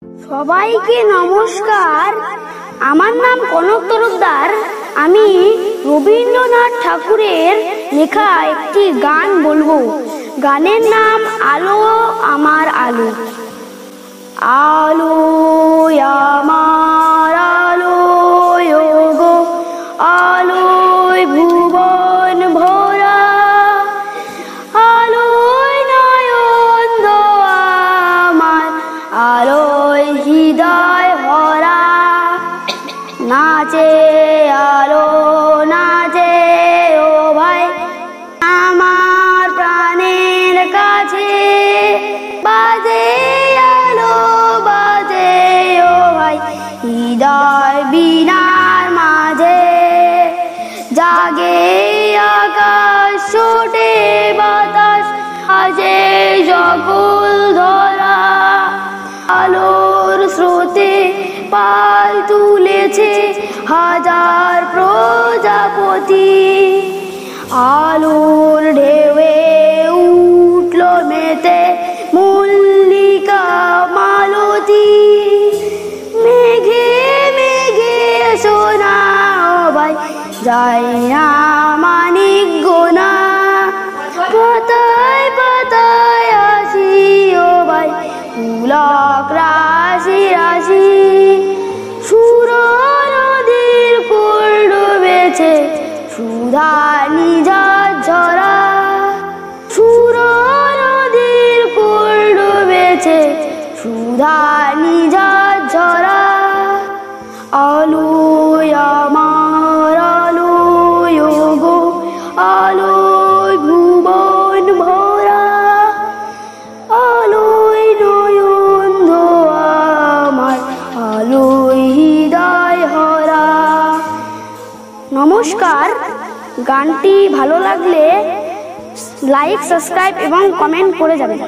সবাইকে নমস্কার। আমার নাম কনক তরফদার। আমি রবীন্দ্রনাথ ঠাকুরের লেখা একটি গান বলবো। গানের নাম আলো আমার আলো। আলো আমার আলো গো, আলোয় ভুবন ভরা, আলোয় নয়ন আমার, আলোয় হৃদয় ভরা। নাচে আলো নাচে ও ভাই আমার প্রাণের কাছে, বাজে আলো বাজে ও ভাই হৃদয় বীণার মাঝে। জাগে আকাশ ছোটে বাতাস আজে সকল ধরা, আলোর স্রোতে পাল তুলেছে হাজার প্রজাপতি। আলোর ঢেউয়ে উঠল মেতে মল্লিকা মালতী। মেঘে মেঘে সোনা ভাই যাই না মানিক গোনা, পাতায় পাতায় আসি ও ভাই পুলক রাশি রাশি। সুর নদীর কুল ডুবেছে সুধা নিঝর ঝরা, সুর নদীর কুল ডুবেছে সুধা নিঝর ঝরা। আলো আমার আলো গো, আলোয় ভুবন ভরা, আলোয় নয়ন আমার, আলোয় হৃদয় ভরা। নমস্কার। গানটি ভালো লাগলে লাইক, সাবস্ক্রাইব এবং কমেন্ট করে যাবেন।